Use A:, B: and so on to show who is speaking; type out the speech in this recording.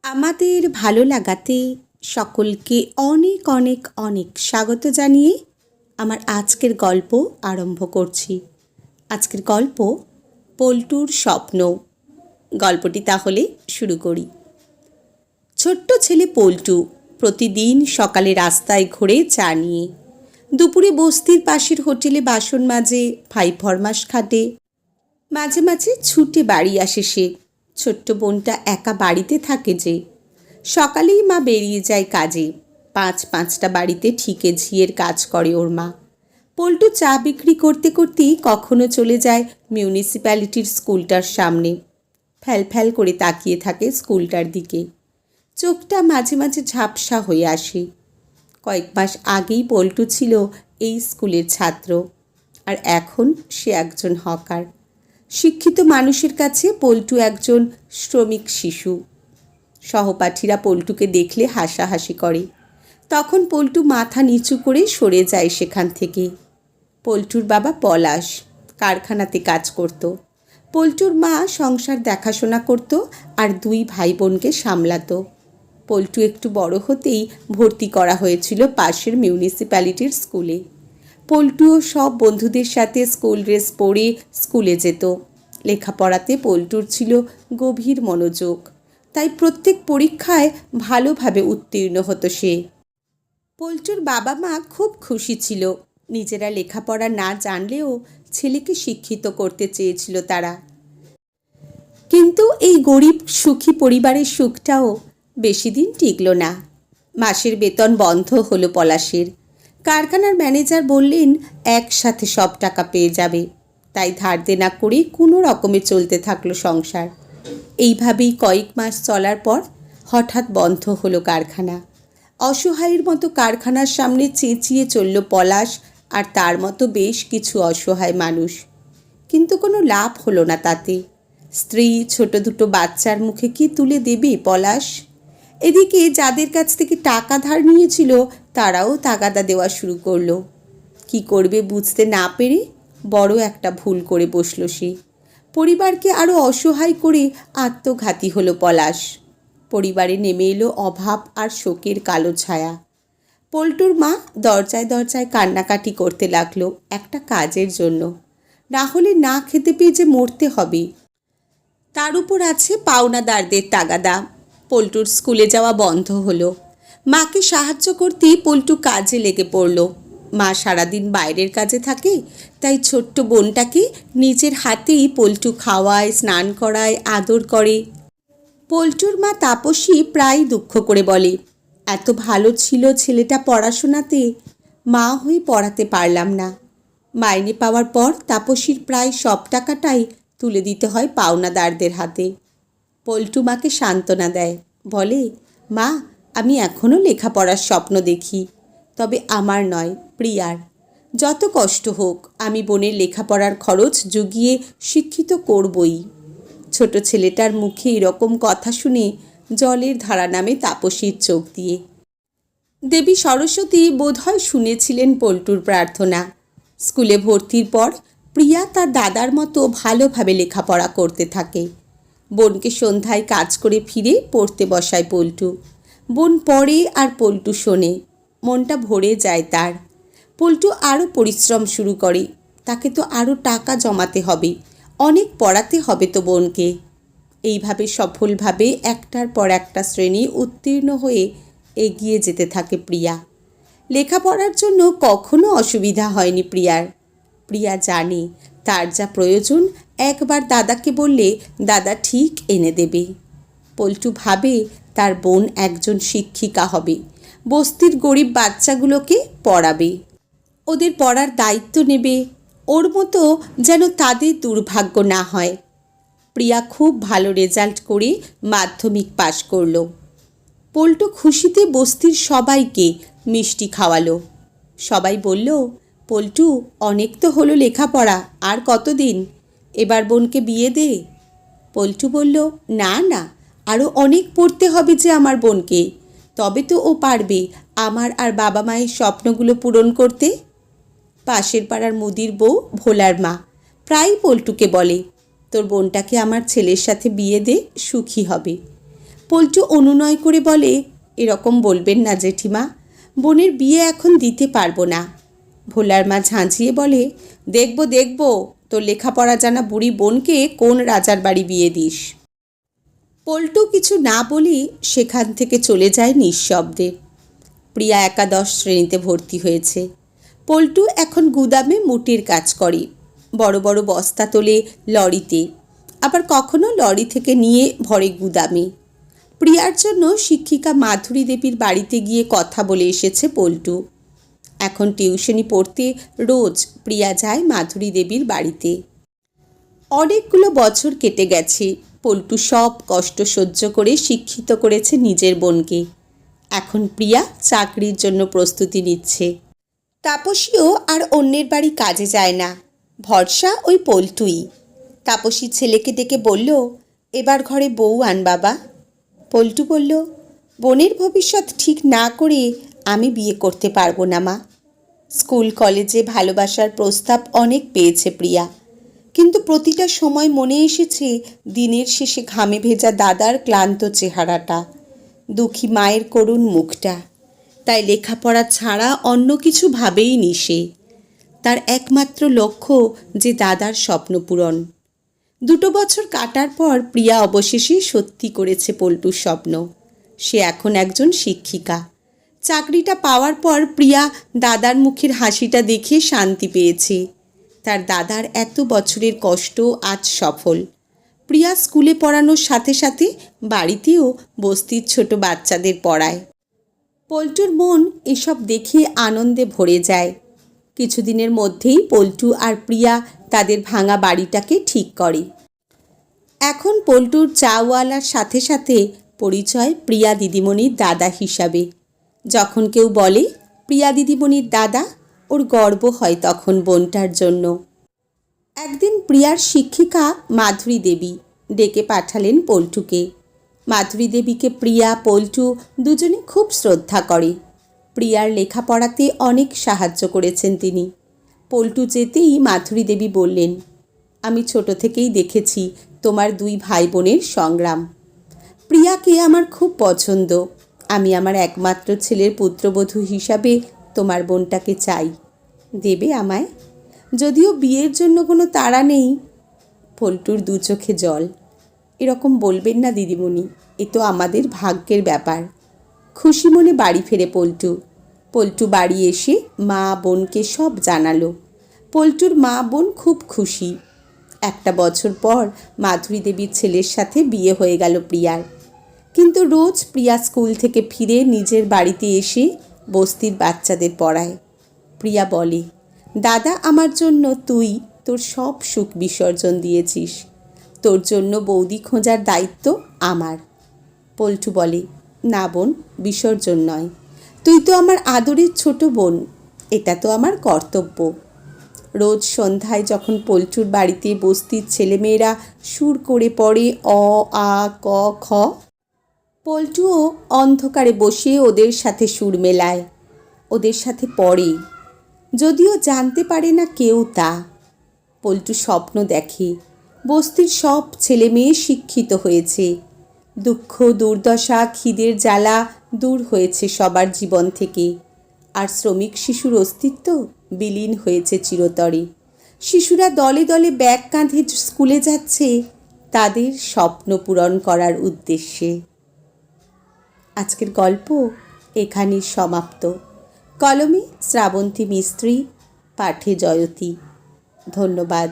A: আমাদের ভালো লাগাতে সকলকে অনেক অনেক অনেক স্বাগত জানিয়ে আমার আজকের গল্প আরম্ভ করছি। আজকের গল্প পল্টুর স্বপ্ন। গল্পটি তাহলে শুরু করি। ছোট্ট ছেলে পল্টু প্রতিদিন সকালে রাস্তায় ঘুরে চা নিয়ে, দুপুরে বস্তির পাশের হোটেলে বাসন মাজে, ভাই ফরমাস খাটে, মাঝে মাঝে ছুটে বাড়ি আসে সে। ছোট্ট বোনটা একা বাড়িতে থাকে যে। সকালেই মা বেরিয়ে যায় কাজে। পাঁচটা বাড়িতে ঠিকে ঝিয়ের কাজ করে ওর মা। পল্টু চা বিক্রি করতে করতেই কখনো চলে যায় মিউনিসিপ্যালিটির স্কুলটার সামনে। ফ্যাল ফ্যাল করে তাকিয়ে থাকে স্কুলটার দিকে। চোখটা মাঝে মাঝে ঝাপসা হয়ে আসে। কয়েক মাস আগেই পল্টু ছিল এই স্কুলের ছাত্র, আর এখন সে একজন হকার। শিক্ষিত মানুষের কাছে পল্টু একজন শ্রমিক শিশু। সহপাঠীরা পল্টুকে দেখলে হাসাহাসি করে। তখন পল্টু মাথা নিচু করে সরে যায় সেখান থেকে। পল্টুর বাবা পলাশ কারখানাতে কাজ করত। পল্টুর মা সংসার দেখাশোনা করত আর দুই ভাই বোনকে সামলাতো। পল্টু একটু বড় হতেই ভর্তি করা হয়েছিল পাশের মিউনিসিপ্যালিটির স্কুলে। পল্টুও সব বন্ধুদের সাথে স্কুল ড্রেস পরে স্কুলে যেত। লেখাপড়াতে পল্টুর ছিল গভীর মনোযোগ, তাই প্রত্যেক পরীক্ষায় ভালোভাবে উত্তীর্ণ হতো সে। পল্টুর বাবা মা খুব খুশি ছিল। নিজেরা লেখাপড়া না জানলেও ছেলেকে শিক্ষিত করতে চেয়েছিল তারা। কিন্তু এই গরিব সুখী পরিবারের সুখটাও বেশি দিন টিকল না। মাসের বেতন বন্ধ হলো পলাশের। কারখানার ম্যানেজার বললেন একসাথে সব টাকা পেয়ে যাবে, তাই ধার দেনা করে কোনো রকমে চলতে থাকলো সংসার। এইভাবেই কয়েক মাস চলার পর হঠাৎ বন্ধ হলো কারখানা। অসহায়ের মতো কারখানার সামনে চেঁচিয়ে চলল পলাশ আর তার মতো বেশ কিছু অসহায় মানুষ। কিন্তু কোনো লাভ হলো না তাতে। স্ত্রী, ছোট দুটো বাচ্চার মুখে কি তুলে দেবে পলাশ? এদিকে যাদের কাছ থেকে টাকা ধার নিয়েছিল তারাও তাগাদা দেওয়া শুরু করলো। কি করবে বুঝতে না পেরে বড় একটা ভুল করে বসল সে। পরিবারকে আরও অসহায় করে আত্মঘাতী হলো পলাশ। পরিবারে নেমে এলো অভাব আর শোকের কালো ছায়া। পল্টুর মা দরজায় দরজায় কান্নাকাটি করতে লাগলো একটা কাজের জন্য, না হলে না খেতে পেয়ে যে মরতে হবে। তার উপর আছে পাওনাদারদের তাগাদা। পল্টুর স্কুলে যাওয়া বন্ধ হলো। মাকে সাহায্য করতেই পল্টু কাজে লেগে পড়ল। মা সারাদিন বাইরের কাজে থাকে, তাই ছোট্ট বোনটাকে নিজের হাতেই পল্টু খাওয়ায়, স্নান করায়, আদর করে। পল্টুর মা তাপসী প্রায় দুঃখ করে বলে, এত ভালো ছিল ছেলেটা পড়াশোনাতে, মা হয়ে পড়াতে পারলাম না। মাইনে পাওয়ার পর তাপসীর প্রায় সব টাকাটাই তুলে দিতে হয় পাওনাদারদের হাতে। পল্টু মাকে সান্ত্বনা দেয়, বলে, মা, আমি এখনও লেখাপড়ার স্বপ্ন দেখি, তবে আমার নয়, প্রিয়ার। যত কষ্ট হোক আমি বোনের লেখাপড়ার খরচ জুগিয়ে শিক্ষিত করবই। ছোট ছেলেটার মুখে এরকম কথা শুনে জলের ধারা নামে তাপসীর চোখ দিয়ে। দেবী সরস্বতী বোধহয় শুনেছিলেন পল্টুর প্রার্থনা। স্কুলে ভর্তির পর প্রিয়া তার দাদার মতো ভালোভাবে লেখাপড়া করতে থাকে। বোনকে সন্ধ্যায় কাজ করে ফিরে পড়তে বসায় পল্টু। বোন পড়ে আর পল্টু শোনে। মনটা ভরে যায় তার। পল্টু আরও পরিশ্রম শুরু করে। তাকে তো আরও টাকা জমাতে হবে, অনেক পড়াতে হবে তো বোনকে। এইভাবে সফলভাবে একটার পর একটা শ্রেণী উত্তীর্ণ হয়ে এগিয়ে যেতে থাকে প্রিয়া। লেখাপড়ার জন্য কখনো অসুবিধা হয়নি প্রিয়ার। প্রিয়া জানে তার যা প্রয়োজন একবার দাদাকে বললে দাদা ঠিক এনে দেবে। পল্টু ভাবে তার বোন একজন শিক্ষিকা হবে, বস্তির গরিব বাচ্চাগুলোকে পড়াবে, ওদের পড়ার দায়িত্ব নেবে। ওর মতো যেন তাদের দুর্ভাগ্য না হয়। প্রিয়া খুব ভালো রেজাল্ট করে মাধ্যমিক পাশ করলো। পল্টু খুশিতে বস্তির সবাইকে মিষ্টি খাওয়ালো। সবাই বলল, পল্টু, অনেক তো হলো লেখাপড়া, আর কতদিন, এবার বোনকে বিয়ে দে। পল্টু বলল, না না, আরও অনেক পড়তে হবে যে আমার বোনকে, তবে তো ও পারবে আমার আর বাবা মায়ের স্বপ্নগুলো পূরণ করতে। পাশের পাড়ার মুদির বউ ভোলার মা প্রায়ই পল্টুকে বলে, তোর বোনটাকে আমার ছেলের সাথে বিয়ে দে, সুখী হবে। পল্টু অনুনয় করে বলে, এরকম বলবেন না জেঠিমা, বোনের বিয়ে এখন দিতে পারবো না। ভোলার মা ঝাঁঝিয়ে বলে, দেখব দেখব তোর লেখাপড়া জানা বুড়ি বোনকে কোন রাজার বাড়ি বিয়ে দিস। পল্টু কিছু না বলেই সেখান থেকে চলে যায় নিঃশব্দে। প্রিয়া একাদশ শ্রেণীতে ভর্তি হয়েছে। পল্টু এখন গুদামে মুটির কাজ করে, বড় বড় বস্তা তোলে লরিতে, আবার কখনো লরি থেকে নিয়ে ভরে গুদামে। প্রিয়ার জন্য শিক্ষিকা মাধুরী দেবীর বাড়িতে গিয়ে কথা বলে এসেছে পল্টু। এখন টিউশনি পড়তে রোজ প্রিয়া যায় মাধুরী দেবীর বাড়িতে। অনেকগুলো বছর কেটে গেছে। পল্টু সব কষ্ট সহ্য করে শিক্ষিত করেছে নিজের বোনকে। এখন প্রিয়া চাকরির জন্য প্রস্তুতি নিচ্ছে। তাপসীও আর অন্যের বাড়ি কাজে যায় না, ভরসা ওই পল্টুই। তাপসী ছেলেকে ডেকে বলল, এবার ঘরে বউ আন বাবা। পল্টু বলল, বোনের ভবিষ্যৎ ঠিক না করে আমি বিয়ে করতে পারবো না মা। স্কুল কলেজে ভালোবাসার প্রস্তাব অনেক পেয়েছে প্রিয়া, কিন্তু প্রতিটা সময় মনে এসেছে দিনের শেষে ঘামে ভেজা দাদার ক্লান্ত চেহারাটা, দুঃখী মায়ের করুণ মুখটা। তাই লেখাপড়া ছাড়া অন্য কিছু ভাবেই নি সে। তার একমাত্র লক্ষ্য যে দাদার স্বপ্ন পূরণ। 2 বছর কাটার পর প্রিয়া অবশেষে সত্যি করেছে পল্টুর স্বপ্ন। সে এখন একজন শিক্ষিকা। চাকরিটা পাওয়ার পর প্রিয়া দাদার মুখের হাসিটা দেখে শান্তি পেয়েছে। তার দাদার এত বছরের কষ্ট আজ সফল। প্রিয়া স্কুলে পড়ানোর সাথে সাথে বাড়িতেও বস্তির ছোট বাচ্চাদের পড়ায়। পল্টুর মন এসব দেখে আনন্দে ভরে যায়। কিছুদিনের মধ্যেই পল্টু আর প্রিয়া তাদের ভাঙা বাড়িটাকে ঠিক করে। এখন পল্টুর চাওয়ালার সাথে সাথে পরিচয় প্রিয়া দিদিমণির দাদা হিসাবে। যখন কেউ বলে প্রিয়া দিদিমণির দাদা, ওর গর্ব হয় তখন বোনটার জন্য। একদিন প্রিয়ার শিক্ষিকা মাধুরী দেবী ডেকে পাঠালেন পল্টুকে। মাধুরী দেবীকে প্রিয়া পল্টু দুজনে খুব শ্রদ্ধা করে। প্রিয়ার লেখাপড়াতে অনেক সাহায্য করেছেন তিনি। পল্টু যেতেই মাধুরী দেবী বললেন, আমি ছোট থেকেই দেখেছি তোমার 2 ভাই বোনের সংগ্রাম। প্রিয়াকে আমার খুব পছন্দ। আমি আমার একমাত্র ছেলের পুত্রবধূ হিসাবে তোমার বোনটাকে চাই। দেবে আমায়? যদিও বিয়ের জন্য কোনো তাড়া নেই। পল্টুর 2 চোখে জল। এরকম বলবেন না দিদিমণি, এ তো আমাদের ভাগ্যের ব্যাপার। খুশি মনে বাড়ি ফেরে পল্টু। পল্টু বাড়ি এসে মা বোনকে সব জানালো। পল্টুর মা বোন খুব খুশি। 1 বছর পর মাধুরী দেবীর ছেলের সাথে বিয়ে হয়ে গেল প্রিয়ার। কিন্তু রোজ প্রিয়া স্কুল থেকে ফিরে নিজের বাড়িতে এসে বস্তির বাচ্চাদের পড়ায়। প্রিয়া বলে, দাদা আমার জন্য তুই তোর সব সুখ বিসর্জন দিয়েছিস। তোর জন্য বৌদি খোঁজার দায়িত্ব আমার। পল্টু বলে, না বোন, বিসর্জন নয়। তুই তো আমার আদরের ছোট বোন, এটা তো আমার কর্তব্য। রোজ সন্ধ্যায় যখন পল্টুর বাড়িতে বস্তির ছেলেমেয়েরা সুর করে পড়ে অ আ ক খ, পল্টুও অন্ধকারে বসে ওদের সাথে সুর মেলায়, ওদের সাথে পড়ে, যদিও জানতে পারে না কেউ তা। পল্টু স্বপ্ন দেখে বস্তির সব ছেলে মেয়ে শিক্ষিত হয়েছে। দুঃখ দুর্দশা খিদের জ্বালা দূর হয়েছে সবার জীবন থেকে। আর শ্রমিক শিশুর অস্তিত্ব বিলীন হয়েছে চিরতরে। শিশুরা দলে দলে ব্যাগ কাঁধে স্কুলে যাচ্ছে তাদের স্বপ্ন পূরণ করার উদ্দেশ্যে। আজকের গল্প এখানেই সমাপ্ত। কলমে শ্রাবন্তী মিস্ত্রি, পাঠে জয়তী। ধন্যবাদ।